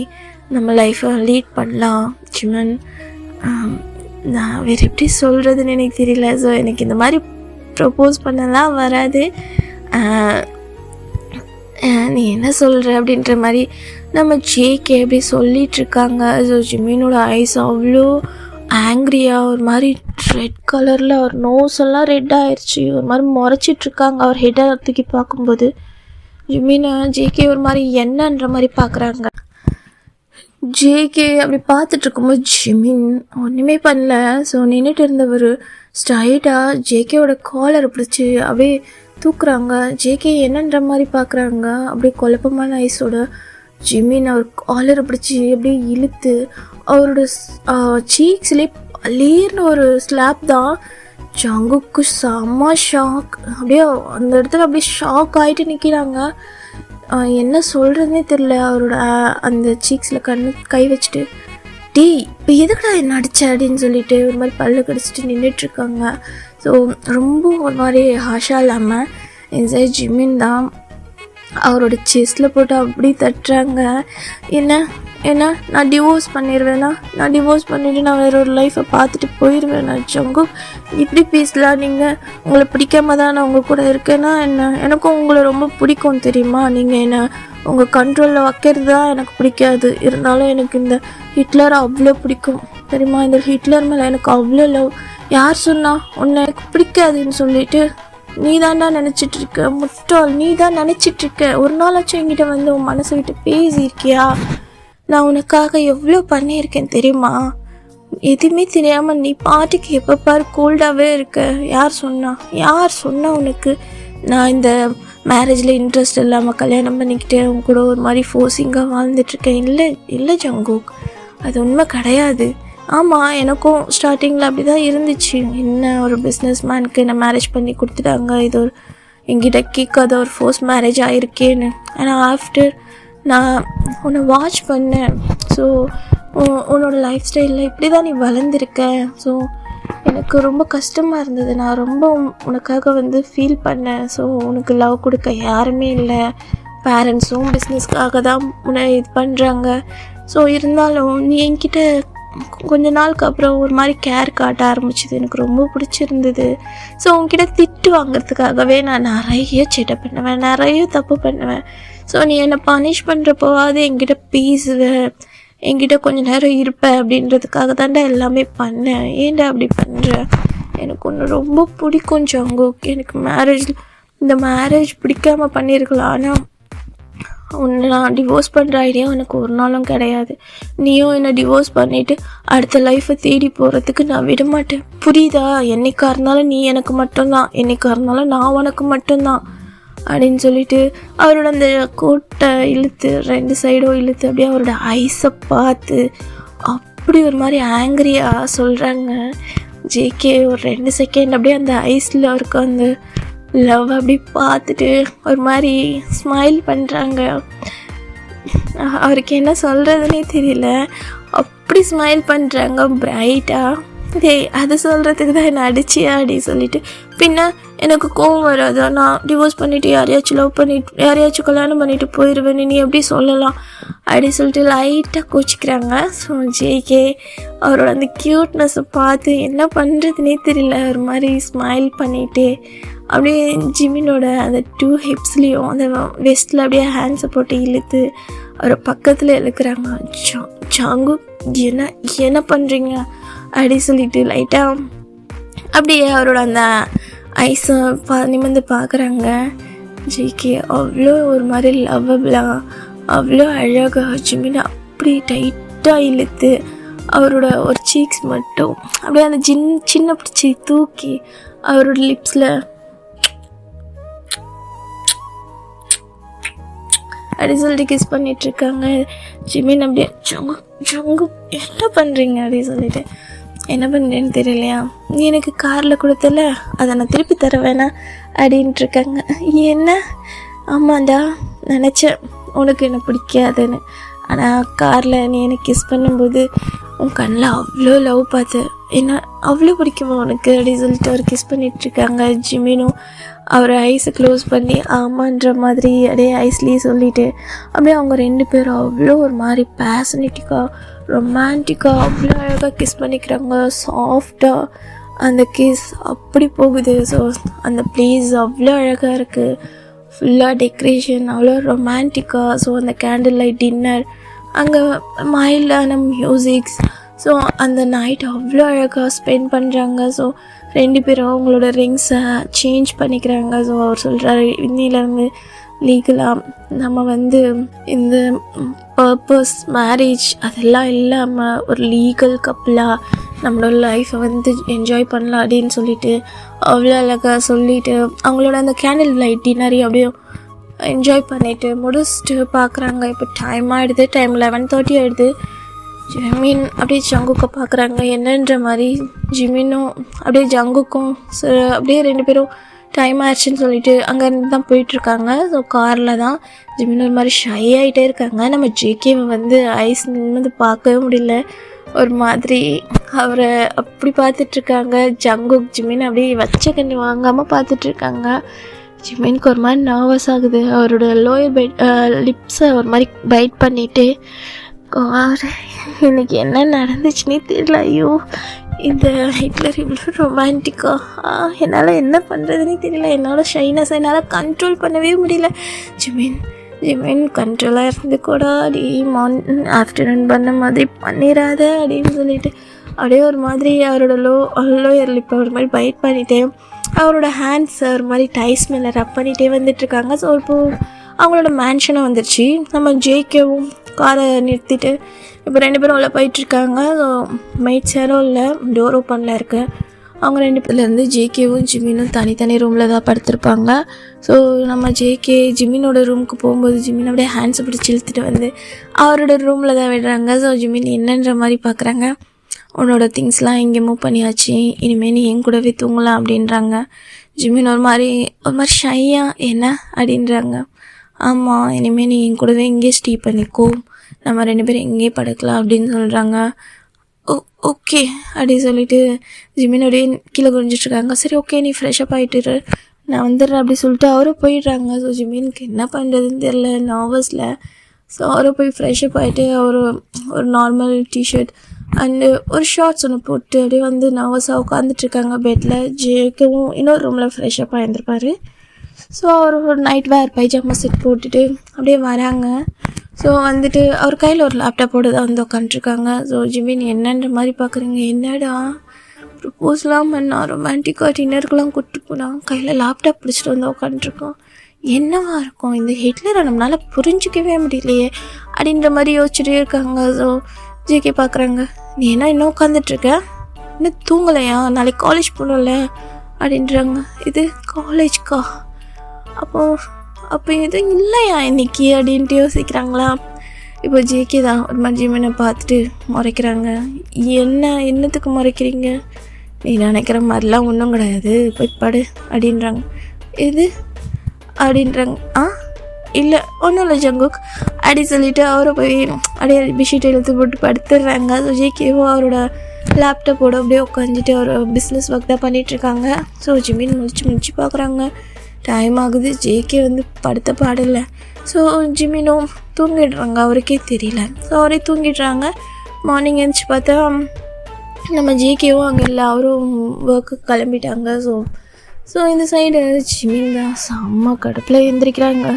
A: நம்ம லைஃப்பை லீட் பண்ணலாம் ஜிமன். நான் வேறு எப்படி சொல்கிறதுன்னு எனக்கு தெரியல. ஸோ எனக்கு இந்த மாதிரி ப்ரப்போஸ் பண்ணலாம் வராது. நீ என்ன சொல்கிற அப்படின்ற மாதிரி நம்ம ஜேகே அப்படி சொல்லிகிட்ருக்காங்க. ஸோ ஜிமினோட ஐஸ் அவ்வளோ ஆங்க்ரியாக ஒரு மாதிரி ரெட் கலரில், அவர் நோஸ் எல்லாம் ரெட் ஆயிடுச்சு, ஒரு மாதிரி முறைச்சிட்ருக்காங்க. அவர் ஹெட்டை தூக்கி பார்க்கும்போது ஜிமினை ஜேகே ஒரு மாதிரி என்னன்ற மாதிரி பார்க்குறாங்க. ஜேகே அப்படி பார்த்துட்டு இருக்கும்போது ஜிமின் ஒன்றுமே பண்ணல. ஸோ நின்றுட்டு இருந்தவர் ஸ்ட்ரைட்டாக ஜேகேவோட காலரை பிடிச்சி அப்படியே தூக்குறாங்க. ஜேகே என்னன்ற மாதிரி பார்க்குறாங்க. அப்படியே குழப்பமான ஐஸோட ஜிமின் அவர் காலரை பிடிச்சி அப்படியே இழுத்து அவரோட சீக்ஸ்லேயே பளீர்னு ஒரு ஸ்லாப் தான். ஜங்குக்கு செம்ம ஷாக். அப்படியே அந்த இடத்துல அப்படியே ஷாக் ஆகிட்டு நிற்கிறாங்க. என்ன சொல்கிறதுனே தெரில. அவரோட அந்த சீக்ஸில் கை வச்சுட்டு டேய் இப்போ எதுக்குடா என்ன அடிச்ச அப்படின்னு சொல்லிட்டு ஒரு மாதிரி பல்லு கடிச்சிட்டு நின்றுட்டுருக்காங்க. ஸோ ரொம்ப ஒரு மாதிரி ஹாஷா இல்லாமல் இன்சைட் ஜிமின் தான் அவரோட செஸ்ட்டில் போட்டு அப்படி தட்டுறாங்க. என்ன நான் டிவோர்ஸ் பண்ணிடுவேண்ணா, நான் டிவோர்ஸ் பண்ணிவிட்டு நான் வேற ஒரு லைஃப்பை பார்த்துட்டு போயிடுவேண்ணா. ஜங்கு இப்படி பேசலாம், நீங்கள் உங்களை பிடிக்காம தான் நான் உங்கள் கூட இருக்கேன்னா என்ன, எனக்கும் உங்களை ரொம்ப பிடிக்கும் தெரியுமா, நீங்கள் என்ன உங்கள் கண்ட்ரோலில் வைக்கிறது தான் எனக்கு பிடிக்காது. இருந்தாலும் எனக்கு இந்த ஹிட்லரை அவ்வளோ பிடிக்கும் தெரியுமா, இந்த ஹிட்லர் மேலே எனக்கு அவ்வளோ லவ். யார் சொன்னா உன்னை எனக்கு பிடிக்காதுன்னு சொல்லிட்டு? நீ தான்டா நினச்சிட்ருக்க முட்டாள், நீ தான் நினச்சிட்ருக்க. ஒரு நாளாச்சும் என்கிட்ட வந்து உன் மனசை விட்டு பேசியிருக்கியா? நான் உனக்காக எவ்வளோ பண்ணியிருக்கேன் தெரியுமா? எதுவுமே தெரியாமல் நீ பாட்டுக்கு எப்போ பாரு கோல்டாகவே இருக்க. யார் சொன்னா உனக்கு நான் இந்த மேரேஜில் இன்ட்ரெஸ்ட் இல்லாமல் கல்யாணம் பண்ணிக்கிட்டு அவங்க கூட ஒரு மாதிரி ஃபோர்ஸிங்காக வாழ்ந்துட்டுருக்கேன்? இல்லை ஜங்குக், அது உண்மை கிடையாது. ஆமாம், எனக்கும் ஸ்டார்டிங்கில் அப்படி தான் இருந்துச்சு. என்ன ஒரு பிஸ்னஸ் மேனுக்கு என்ன மேரேஜ் பண்ணி கொடுத்துட்டாங்க, இது ஒரு என்கிட்ட கேட்காத ஒரு ஃபோர்ஸ் மேரேஜ் ஆகிருக்கேன்னு. ஆனால் ஆஃப்டர் நான் உன்னை வாட்ச் பண்ணேன். ஸோ உன்னோட லைஃப் ஸ்டைலில் இப்படி தான் நீ வளர்ந்துருக்க. ஸோ எனக்கு ரொம்ப கஷ்டமாக இருந்தது. நான் ரொம்ப உனக்காக வந்து ஃபீல் பண்ணேன். ஸோ உனக்கு லவ் கொடுக்க யாருமே இல்லை, பேரண்ட்ஸும் பிஸ்னஸ்க்காக தான் உன்னை இது பண்ணுறாங்க. ஸோ இருந்தாலும் நீ என்கிட்ட கொஞ்ச நாளுக்கு அப்புறம் ஒரு மாதிரி கேர் காட்ட ஆரம்பிச்சிது, எனக்கு ரொம்ப பிடிச்சிருந்தது. ஸோ உன்கிட்ட திட்டு வாங்கிறதுக்காகவே நான் நிறைய சேட்டை பண்ணுவேன், நிறைய தப்பு பண்ணுவேன். ஸோ நீ என்னை பனிஷ் பண்ணுறப்போவாது என்கிட்ட பேசுவேன், என்கிட்ட கொஞ்சம் நேரம் இருப்பேன் அப்படின்றதுக்காக தான்டா எல்லாமே பண்ணேன். ஏன்டா அப்படி பண்ணுற? எனக்கு ஒன்று ரொம்ப பிடிக்கும் ஜங்கு. எனக்கு இந்த மேரேஜ் பிடிக்காமல் பண்ணியிருக்கலாம். ஆனால் உன்னை நான் டிவோர்ஸ் பண்ணுற ஐடியா எனக்கு ஒரு நாளும் கிடையாது. நீயும் என்னை டிவோர்ஸ் பண்ணிவிட்டு அடுத்த லைஃப்பை தேடி போகிறதுக்கு நான் விட மாட்டேன், புரியுதா? என்னைக்கா இருந்தாலும் நீ எனக்கு மட்டும்தான், என்னைக்கா இருந்தாலும் நான் உனக்கு மட்டும்தான் அப்படின்னு சொல்லிட்டு அவரோட அந்த கோட்டை இழுத்து 2 சைடும் இழுத்து அப்படியே அவரோட ஐஸை பார்த்து அப்படி ஒரு மாதிரி ஆங்க்ரியாக சொல்கிறாங்க. ஜேகே ஒரு 2 செகண்ட் அப்படியே அந்த ஐஸில் அவருக்கு அந்த லவ் அப்படி பார்த்துட்டு ஒரு மாதிரி ஸ்மைல் பண்ணுறாங்க. அவருக்கு என்ன சொல்கிறதுனே தெரியல, அப்படி ஸ்மைல் பண்ணுறாங்க பிரைட்டாக. அது சொல்கிறதுக்கு தான் என்னை அடிச்சியா அப்படின்னு சொல்லிட்டு, பின்ன எனக்கு கோவம் வராதா? நான் டிவோர்ஸ் பண்ணிவிட்டு யாரையாச்சும் லவ் பண்ணிட்டு யாரையாச்சும் கல்யாணம் பண்ணிவிட்டு போயிடுவேன், நீ எப்படி சொல்லலாம் அப்படின்னு சொல்லிட்டு லைட்டாக கோச்சிக்கிறாங்க. ஸோ ஜேகே அவரோட அந்த க்யூட்னஸை பார்த்து என்ன பண்ணுறதுனே தெரியல, ஒரு மாதிரி ஸ்மைல் பண்ணிவிட்டு அப்படியே ஜிமினோட அந்த 2 ஹிப்ஸ்லேயும் அந்த வெஸ்ட்டில் அப்படியே ஹேண்ட்ஸை போட்டு இழுத்து அவரை பக்கத்தில் இழுக்கிறாங்க. ஜாங்கு என்ன பண்ணுறீங்க அப்படி சொல்லிட்டு லைட்டாக அப்படியே அவரோட அந்த ஐஸை நிமிர்ந்து பார்க்குறாங்க. ஜேகே அவ்வளோ ஒரு மாதிரி லவ்வபிளாக அவ்வளோ அழகாக ஜிமினை அப்படி டைட்டாக இழுத்து அவரோட ஒரு சீக்ஸ் மட்டும் அப்படியே அந்த சின்ன பிடிச்சி தூக்கி அவரோட லிப்ஸில் அப்படி சொல்லிட்டு கிஸ் பண்ணிகிட்ருக்காங்க. ஜிமின் அப்படியே ஜங்கு என்ன பண்ணுறீங்க அப்படின்னு சொல்லிட்டு, என்ன பண்ணுறேன்னு தெரியலையா, நீ எனக்கு காரில் கொடுத்தல அதை நான் திருப்பி தர வேணாம் அப்படின்ட்டுருக்காங்க. என்ன? ஆமாண்டா, நினச்சேன் உனக்கு என்ன பிடிக்காதுன்னு. ஆனால் காரில் நீ எனக்கு கிஸ் பண்ணும்போது உன் கண்ணில் அவ்வளோ லவ் பார்த்தேன், என்ன அவ்வளோ பிடிக்குமா உனக்கு அப்படின்னு சொல்லிட்டு அவர் கிஸ் பண்ணிகிட்ருக்காங்க. ஜிமினும் அவர் ஐஸை க்ளோஸ் பண்ணி ஆமான்ற மாதிரி அப்படியே ஐஸ்லேயே சொல்லிவிட்டு அப்படியே அவங்க 2 பேரும் அவ்வளோ ஒரு மாதிரி பேஷனேட்டிக்காக ரொமான்டிக்காக அவ்வளோ அழகாக கிஸ் பண்ணிக்கிறாங்க. சாஃப்டாக அந்த கிஸ் அப்படி போகுது. ஸோ அந்த ப்ளேஸ் அவ்வளோ அழகாக இருக்குது, ஃபுல்லாக டெக்கரேஷன் அவ்வளோ ரொமான்டிக்காக. ஸோ அந்த கேண்டில் லைட் டின்னர், அங்கே மைல்டான மியூசிக்ஸ். ஸோ அந்த நைட் அவ்வளோ அழகாக ஸ்பெண்ட் பண்ணுறாங்க. ஸோ 2 பேரும் அவங்களோட ரிங்ஸை சேஞ்ச் பண்ணிக்கிறாங்க. ஸோ அவர் சொல்கிறாரு, இன்னிலேருந்து லீகலாக நம்ம வந்து இந்த பர்பஸ் மேரேஜ் அதெல்லாம் இல்லாமல் ஒரு லீகல் கப்பலாக நம்மளோட லைஃப்பை வந்து என்ஜாய் பண்ணலாம் அப்படின்னு சொல்லிட்டு அவ்வளோ அழகாக சொல்லிவிட்டு அவங்களோட அந்த கேண்டில் லைட் டின்னரையும் அப்படியே என்ஜாய் பண்ணிவிட்டு முடிச்சுட்டு பார்க்குறாங்க. இப்போ டைம் ஆகிடுது, டைம் 11:30 ஆகிடுது. ஜிமின் அப்படியே ஜங்குக்கை பார்க்குறாங்க என்னன்ற மாதிரி. ஜிமினும் அப்படியே ஜங்குக்கும் அப்படியே 2 பேரும் டைம் ஆயிடுச்சுன்னு சொல்லிட்டு அங்கேருந்து தான் போயிட்டுருக்காங்க. ஸோ காரில் தான் ஜிமின் ஒரு மாதிரி ஷை ஆகிட்டே இருக்காங்க. நம்ம ஜேகேவை வந்து ஐஸ் நின்று பார்க்கவே முடியல, ஒரு மாதிரி அவரை அப்படி பார்த்துட்ருக்காங்க. ஜங்குக் ஜிமின் அப்படியே வச்ச கண்ணு வாங்காமல் பார்த்துட்ருக்காங்க. ஜிமினுக்கு ஒரு மாதிரி நர்வஸ் ஆகுது. அவரோட லோயர் லிப்ஸை ஒரு மாதிரி பைட் பண்ணிவிட்டு எனக்கு என்ன நடந்துச்சுன்னே தெரியல. ஐயோ, இந்த ஹிட்லர் இவ்வளோ ரொமான்டிக்காக என்னால் என்ன பண்ணுறதுனே தெரியல. என்னோடய ஷைனஸ் என்னால் கண்ட்ரோல் பண்ணவே முடியல. ஜிமின் கண்ட்ரோலாக இருந்து கூட அப்படி ஆஃப்டர்நூன் பண்ண மாதிரி பண்ணிடாத அப்படின்னு சொல்லிட்டு அப்படியே ஒரு மாதிரி அவரோட லோயர் லிப்பை ஒரு மாதிரி பைட் பண்ணிட்டேன். அவரோட ஹேண்ட்ஸ் ஒரு மாதிரி டைஸ் மேலே ரப் பண்ணிகிட்டே வந்துட்டுருக்காங்க. ஸோ இப்போது அவங்களோட மேன்ஷனும் வந்துடுச்சு. நம்ம ஜேகேவும் காரை நிறுத்திட்டு இப்போ 2 பேரும் உள்ள போயிட்டுருக்காங்க. ஸோ மைட்ஸ் யாரும் இல்லை, டோர் ஓப்பனில் இருக்குது. அவங்க 2 பேர்லேருந்து ஜேகேவும் ஜிமினும் தனித்தனி ரூமில் தான் படுத்திருப்பாங்க. ஸோ நம்ம ஜேகே ஜிமினோட ரூமுக்கு போகும்போது ஜிமின் அப்படியே ஹேண்ட்ஸை பிடிச்சி இழுத்துட்டு வந்து அவரோட ரூமில் தான் விடுறாங்க. ஸோ ஜிமின் என்னன்ற மாதிரி பார்க்குறாங்க. உன்னோட திங்ஸ்லாம் இங்கே மூவ் பண்ணியாச்சு, இனிமேல் நீ என் கூடவே தூங்கலாம் அப்படின்றாங்க. ஜிமின் ஒரு மாதிரி ஷையாக என்ன அப்படின்றாங்க. ஆமாம், இனிமேல் நீ என் கூடவே இங்கே ஸ்டே பண்ணிக்கோ, நம்ம 2 பேரும் இங்கே படுக்கலாம் அப்படின்னு சொல்கிறாங்க. ஓகே அப்படின்னு சொல்லிட்டு ஜிமினோடைய கீழே குறைஞ்சிட்ருக்காங்க. சரி ஓகே, நீ ஃப்ரெஷ்அப் ஆகிட்டு நான் வந்துடுறேன் அப்படி சொல்லிட்டு அவரும் போயிடுறாங்க. ஸோ ஜிமினுக்கு என்ன பண்ணுறதுன்னு தெரில, நர்வஸில். ஸோ அவரும் போய் ஃப்ரெஷ்அப் ஆகிட்டு ஒரு நார்மல் டிஷர்ட் அண்டு ஒரு ஷார்ட்ஸ் ஒன்று போட்டு அப்படியே வந்து நர்வஸாக உட்காந்துட்ருக்காங்க பெட்டில். ஜேக்கவும் இன்னொரு ரூமில் ஃப்ரெஷ்அப் ஆகியிருந்திருப்பார். ஸோ அவர் ஒரு நைட் வேர் பைஜாமா செட் போட்டுட்டு அப்படியே வராங்க. ஸோ வந்துட்டு அவர் கையில் ஒரு லேப்டாப்போடு தான் வந்து உட்காந்துருக்காங்க. ஸோ ஜிமின் என்னன்ற மாதிரி பார்க்குறீங்க, என்னடா ப்ரப்போஸ்லாம் பண்ணா, ரொமான்டிக்காக டின்னருக்கெலாம் கூப்பிட்டு போனால் கையில் லேப்டாப் பிடிச்சிட்டு வந்து உட்காந்துருக்கோம், என்னவா இருக்கும் இந்த ஹிட்லரை நம்மளால் புரிஞ்சிக்கவே முடியலையே அப்படின்ற மாதிரி யோசிச்சுட்டே இருக்காங்க. ஸோ ஜேகே பார்க்குறாங்க, நீ என்ன இன்னும் உட்காந்துட்ருக்க, இன்னும் தூங்கலையா, நாளைக்கு காலேஜ் போகணும்ல அப்படின்றாங்க. இது காலேஜ்க்கா, அப்போ எதுவும் இல்லையா இன்னைக்கு அப்படின்ட்டு யோசிக்கிறாங்களா. இப்போ ஜேகே தான் ஒரு மாதிரி ஜிமினை பார்த்துட்டு முறைக்கிறாங்க. என்னத்துக்கு முறைக்கிறீங்க, நீ நினைக்கிற மாதிரிலாம் ஒன்றும் கிடையாது, போய் படு அப்படின்றாங்க. எது அப்படின்றாங்க. இல்லை ஒன்றும் இல்லை ஜங்குக் அப்படி சொல்லிவிட்டு அவரை போய் அப்படியே பெட்ஷீட் இழுத்து போட்டு படுத்துடுறாங்க. ஸோ ஜேகேவும் அவரோட லேப்டாப்போடு அப்படியே உட்காந்துட்டு அவர் பிஸ்னஸ் ஒர்க் தான் பண்ணிகிட்ருக்காங்க. ஸோ ஜிமின் முடிச்சு பார்க்குறாங்க. டைம் ஆகுது, ஜேகே வந்து படுத்த பாடலை. ஸோ ஜிமினும் தூங்கிடுறாங்க, அவருக்கே தெரியல. ஸோ அவரே தூங்கிடுறாங்க. மார்னிங் எழுந்துச்சி பார்த்தா நம்ம ஜேகேவும் அங்கே இல்லை, அவரும் ஒர்க்குக்கு கிளம்பிட்டாங்க. ஸோ இந்த சைடு ஜிமின் தான் செம்ம கடுப்பில் எழுந்திரிக்கிறாங்க.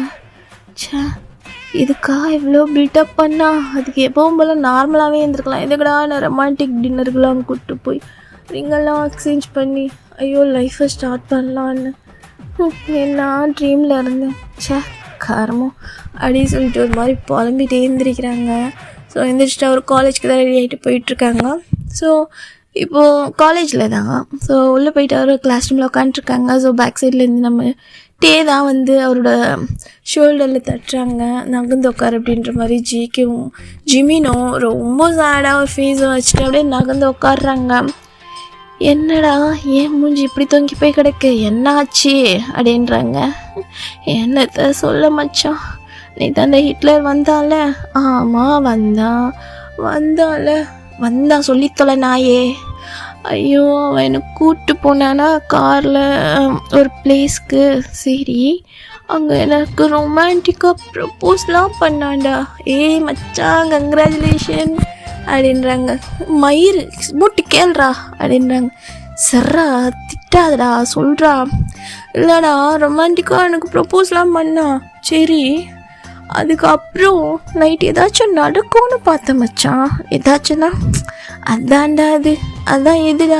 A: இதுக்கா இவ்வளோ பில்டப் பண்ணா, அதுக்கு எப்பவும் போல் நார்மலாகவே இருந்திருக்கலாம். எதுக்கடா நான் ரொமான்டிக் டின்னருக்கெலாம் கூப்பிட்டு போய் ரிங்கெல்லாம் எக்ஸ்சேஞ்ச் பண்ணி ஐயோ லைஃப்பை ஸ்டார்ட் பண்ணலான்னு நான் ட்ரீமில் இருந்தேன், காரமோ அப்படின்னு சொல்லிட்டு ஒரு மாதிரி புலம்பிகிட்டே எழுந்திரிக்கிறாங்க. ஸோ எழுந்திரிச்சிட்டு அவர் காலேஜுக்கு தான் ரெடி ஆகிட்டு போயிட்டுருக்காங்க. ஸோ இப்போது காலேஜில் தான். ஸோ உள்ளே போயிட்டு அவர் கிளாஸ் ரூமில் உட்காந்துருக்காங்க. ஸோ பேக் சைட்லேருந்து நம்ம டே தான் வந்து அவரோட ஷோல்டரில் தட்டுறாங்க, நகர்ந்து உட்கார் அப்படின்ற மாதிரி. ஜேகேவும் ஜிமினும் ரொம்ப சேடாக ஒரு ஃபேஸை வச்சுட்டு அப்படியே நகர்ந்து உட்காடுறாங்க. என்னடா ஏன் மூஞ்சி இப்படி தொங்கி போய் கிடக்கு, என்ன ஆச்சு அப்படின்றாங்க. என்னத்தை சொல்ல மச்சான், நீ தான் ஹிட்லர் வந்தால, ஆமாம் வந்தால வந்தா சொல்லித்தொலை நாயே. ஐயோ அவன் என்னை கூப்பிட்டு போனானா காரில் ஒரு பிளேஸ்க்கு. சரி அங்கே எனக்கு ரொமான்டிக்காக ப்ரப்போஸ்லாம் பண்ணாண்டா. ஏய் மச்சான் கங்க்ராச்சுலேஷன் அப்படின்றாங்க. மயிறு மூட்டு கேள்றா அப்படின்றாங்க. சர்ரா திட்டாதடா சொல்கிறா. இல்லைடா ரொமான்டிக்காக எனக்கு ப்ரப்போஸ்லாம் பண்ணா. சரி அதுக்கப்புறம் நைட் ஏதாச்சும் நடக்கும்னு பார்த்தேன் மச்சான். ஏதாச்சும்னா அதான்டா அது, அதான் எதுடா,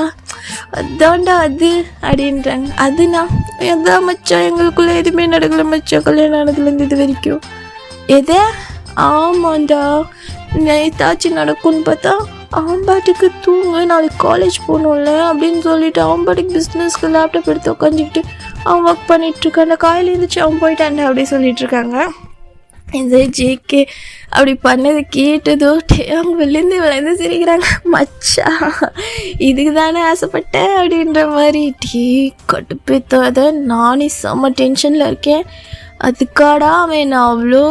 A: அதான்டா அது அப்படின்றாங்க. அதுனா எதான் மச்சான் எங்களுக்குள்ளே எதுவுமே நடக்கலை மச்சான், கல்யாணம் ஆனதுலேருந்து இது வரைக்கும். எதே ஆமாண்டா ஏதாச்சும் நடக்கும்னு பார்த்தா அவன் பாட்டுக்கு தூங்கு நாளைக்கு காலேஜ் போகணும்ல அப்படின்னு சொல்லிட்டு அவன் பாட்டுக்கு பிஸ்னஸ்க்கு லேப்டாப் எடுத்து உட்காந்துக்கிட்டு அவன் ஒர்க் பண்ணிகிட்ருக்கான். அந்த காலையில் இருந்துச்சு அவன் போயிட்டான்டா அப்படி சொல்லிகிட்ருக்காங்க. இந்த ஜேகே அப்படி பண்ணது கேட்டதோ அவங்க விழுந்து சிரிக்கிறாங்க. மச்சா இதுக்கு தானே ஆசைப்பட்டேன் அப்படின்ற மாதிரி. கடுப்பேத்தாத நானே செம்ம டென்ஷனில் இருக்கேன். அதுக்காடா அவன் நான் அவ்வளோ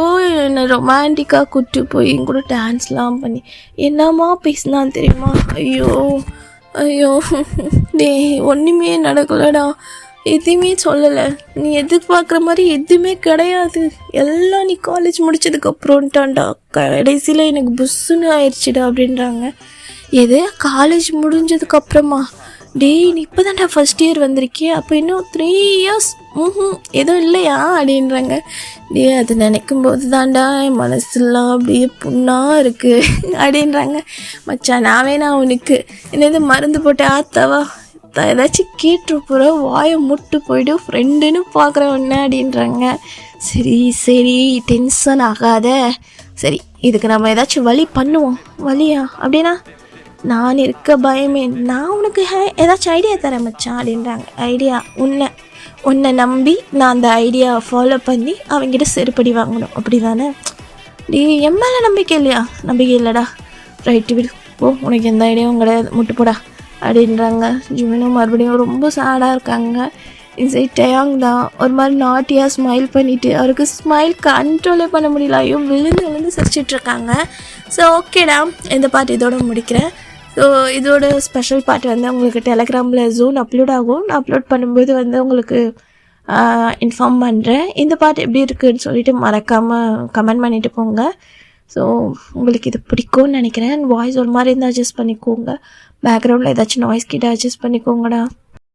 A: என்னை ரொமான்டிக்காக கூப்பிட்டு போய் என் கூட டான்ஸ்லாம் பண்ணி என்னம்மா பேசினான் தெரியுமா. ஐயோ ஐயோ டே ஒன்றுமே நடக்கலடா, எதுவுமே சொல்லலை, நீ எதிர்பார்க்குற மாதிரி எதுவுமே கிடையாது, எல்லாம் நீ காலேஜ் முடிச்சதுக்கப்புறம்ட்டான்டா, கடைசியில் எனக்கு புஸ்ஸுன்னு ஆயிடுச்சுடா அப்படின்றாங்க. எது காலேஜ் முடிஞ்சதுக்கப்புறமா? டேய் நீ இப்போ தான்டா ஃபஸ்ட் இயர் வந்திருக்கே, அப்போ இன்னும் 3 years எதுவும் இல்லையா அப்படின்றாங்க. டே அது நினைக்கும் போது தான்டா என் மனசுலாம் அப்படியே புண்ணாக இருக்குது அப்படின்றாங்க. மச்சான் நான் வேணா அவனுக்கு என்னது மருந்து போட்டு ஆத்தாவா ஏதாச்சும் கேட்டு போகிற வாயை முட்டு போய்ட்டு ஃப்ரெண்டுன்னு பார்க்குறேன் ஒன்று அப்படின்றாங்க. சரி சரி டென்ஷன் ஆகாத, சரி இதுக்கு நம்ம ஏதாச்சும் வழி பண்ணுவோம். வழியா அப்படின்னா நான் இருக்க பயமே, நான் உனக்கு ஏதாச்சும் ஐடியா தரேன் மச்சான் அப்படின்றாங்க. ஐடியா உன்னை நம்பி நான் அந்த ஐடியாவை ஃபாலோ பண்ணி அவங்ககிட்ட செருப்படி வாங்கணும் அப்படி தானே? நீ என் மேலே நம்பிக்கை இல்லையா? நம்பிக்கை இல்லைடா, ரைட்டு விடு போ, உனக்கு எந்த ஐடியாவும் கிடையாது, முட்டு போடா அப்படின்றாங்க. ஜிமினும் மறுபடியும் ரொம்ப சேடாக இருக்காங்க. இன்சைட் டயாங் தான் ஒரு மாதிரி நாட்டியாக ஸ்மைல் பண்ணிவிட்டு அவருக்கு ஸ்மைல் கண்ட்ரோலே பண்ண முடியல. ஐயோ விழுந்து சிரிச்சிட்ருக்காங்க. ஸோ ஓகேடா இந்த பாட்டு இதோட முடிக்கிறேன். ஸோ இதோட ஸ்பெஷல் பார்ட் வந்து உங்களுக்கு டெலகிராமில் ஜூன் அப்லோட் ஆகும். நான் அப்லோட் பண்ணும்போது வந்து உங்களுக்கு இன்ஃபார்ம் பண்ணுறேன். இந்த பாட்டு எப்படி இருக்குதுன்னு சொல்லிட்டு மறக்காமல் கமெண்ட் பண்ணிவிட்டு போங்க. ஸோ உங்களுக்கு இது பிடிக்கும்னு நினைக்கிறேன். வாய்ஸ் ஒரு மாதிரி இருந்தால் அட்ஜஸ்ட் பண்ணிக்கோங்க. பேக்ரவுண்டில் ஏதாச்சும் நாய்ஸ் கிட்ட அட்ஜஸ்ட் பண்ணிக்கோங்கடா.